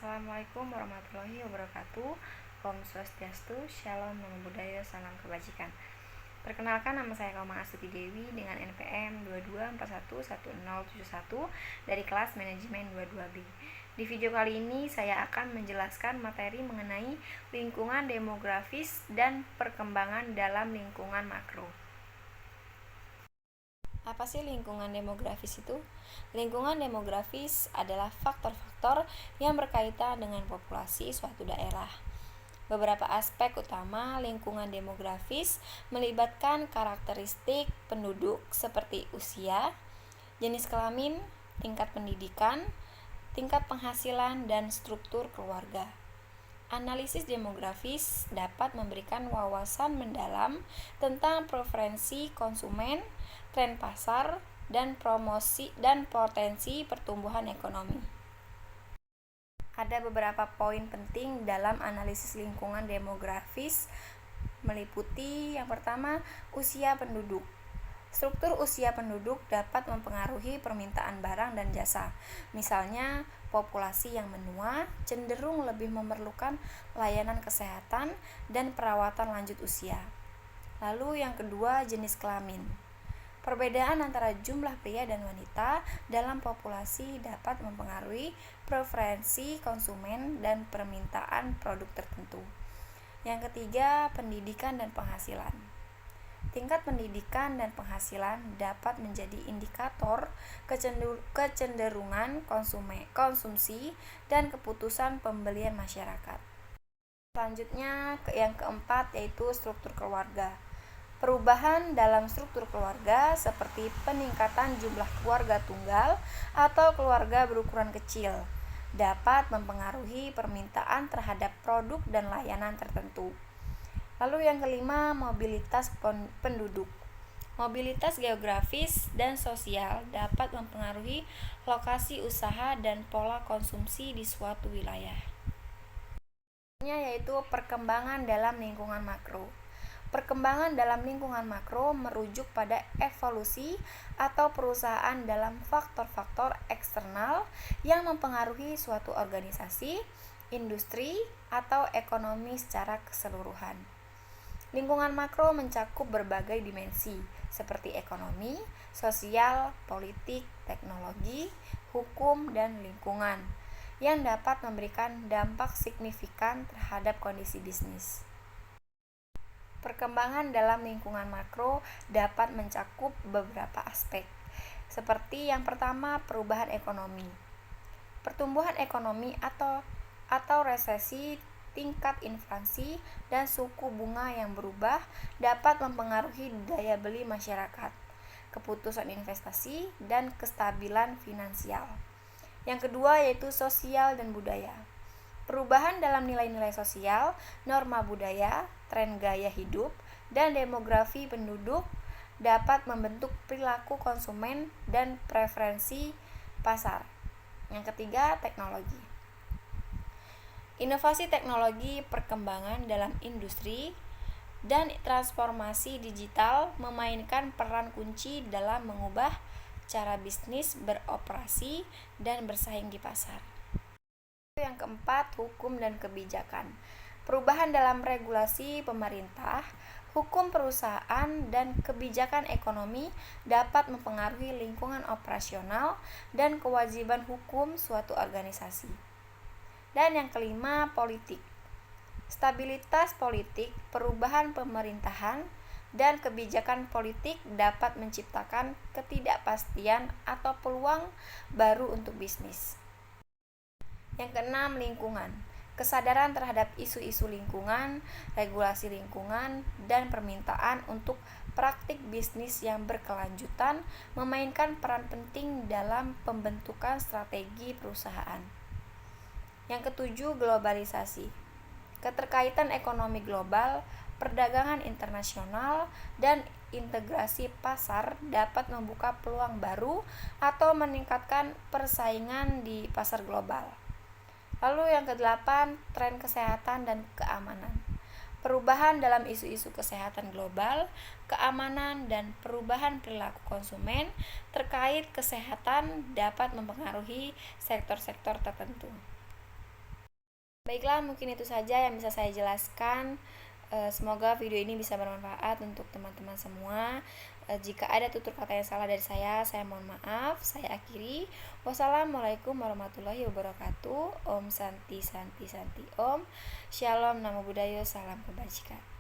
Assalamualaikum warahmatullahi wabarakatuh. Om Swastiastu, Shalom, Namo Buddhaya, Salam Kebajikan. Perkenalkan, nama saya Kauma Astuti Dewi dengan NPM 22411071 dari kelas manajemen 22B. Di video kali ini saya akan menjelaskan materi mengenai lingkungan demografis dan perkembangan dalam lingkungan makro. Apa sih lingkungan demografis itu? Lingkungan demografis adalah faktor-faktor yang berkaitan dengan populasi suatu daerah. Beberapa aspek utama lingkungan demografis melibatkan karakteristik penduduk seperti usia, jenis kelamin, tingkat pendidikan, tingkat penghasilan, dan struktur keluarga. Analisis demografis dapat memberikan wawasan mendalam tentang preferensi konsumen, tren pasar, dan promosi dan potensi pertumbuhan ekonomi. Ada beberapa poin penting dalam analisis lingkungan demografis, meliputi yang pertama, usia penduduk. Struktur usia penduduk dapat mempengaruhi permintaan barang dan jasa. Misalnya, populasi yang menua cenderung lebih memerlukan layanan kesehatan dan perawatan lanjut usia. Lalu yang kedua, jenis kelamin. Perbedaan antara jumlah pria dan wanita dalam populasi dapat mempengaruhi preferensi konsumen dan permintaan produk tertentu. Yang ketiga, pendidikan dan penghasilan. Tingkat pendidikan dan penghasilan dapat menjadi indikator kecenderungan konsumsi dan keputusan pembelian masyarakat. Selanjutnya, yang keempat yaitu struktur keluarga. Perubahan dalam struktur keluarga seperti peningkatan jumlah keluarga tunggal atau keluarga berukuran kecil dapat mempengaruhi permintaan terhadap produk dan layanan tertentu. Lalu yang kelima, mobilitas penduduk. Mobilitas geografis dan sosial dapat mempengaruhi lokasi usaha dan pola konsumsi di suatu wilayah. Yaitu perkembangan dalam lingkungan makro. Perkembangan dalam lingkungan makro merujuk pada evolusi atau perusahaan dalam faktor-faktor eksternal yang mempengaruhi suatu organisasi, industri, atau ekonomi secara keseluruhan. Lingkungan makro mencakup berbagai dimensi seperti ekonomi, sosial, politik, teknologi, hukum, dan lingkungan yang dapat memberikan dampak signifikan terhadap kondisi bisnis. Perkembangan dalam lingkungan makro dapat mencakup beberapa aspek, seperti yang pertama, perubahan ekonomi. Pertumbuhan ekonomi atau resesi, tingkat inflasi, dan suku bunga yang berubah dapat mempengaruhi daya beli masyarakat, keputusan investasi, dan kestabilan finansial. Yang kedua yaitu sosial dan budaya. Perubahan dalam nilai-nilai sosial, norma budaya, tren gaya hidup, dan demografi penduduk dapat membentuk perilaku konsumen dan preferensi pasar. Yang ketiga, teknologi. Inovasi teknologi, perkembangan dalam industri, dan transformasi digital memainkan peran kunci dalam mengubah cara bisnis beroperasi dan bersaing di pasar. Yang keempat, hukum dan kebijakan. Perubahan dalam regulasi pemerintah, hukum perusahaan, dan kebijakan ekonomi dapat mempengaruhi lingkungan operasional dan kewajiban hukum suatu organisasi. Dan yang kelima, politik. Stabilitas politik, perubahan pemerintahan, dan kebijakan politik dapat menciptakan ketidakpastian atau peluang baru untuk bisnis. Yang keenam, lingkungan. Kesadaran terhadap isu-isu lingkungan, regulasi lingkungan, dan permintaan untuk praktik bisnis yang berkelanjutan memainkan peran penting dalam pembentukan strategi perusahaan. Yang ketujuh, globalisasi. Keterkaitan ekonomi global, perdagangan internasional, dan integrasi pasar dapat membuka peluang baru atau meningkatkan persaingan di pasar global. Lalu yang kedelapan, tren kesehatan dan keamanan. Perubahan dalam isu-isu kesehatan global, keamanan, dan perubahan perilaku konsumen terkait kesehatan dapat mempengaruhi sektor-sektor tertentu. Baiklah, mungkin itu saja yang bisa saya jelaskan. Semoga video ini bisa bermanfaat untuk teman-teman semua. Jika ada tutur kata yang salah dari saya mohon maaf. Saya akhiri. Wassalamualaikum warahmatullahi wabarakatuh. Om Santi Santi Santi Om. Shalom, Namo Buddhaya, salam kebajikan.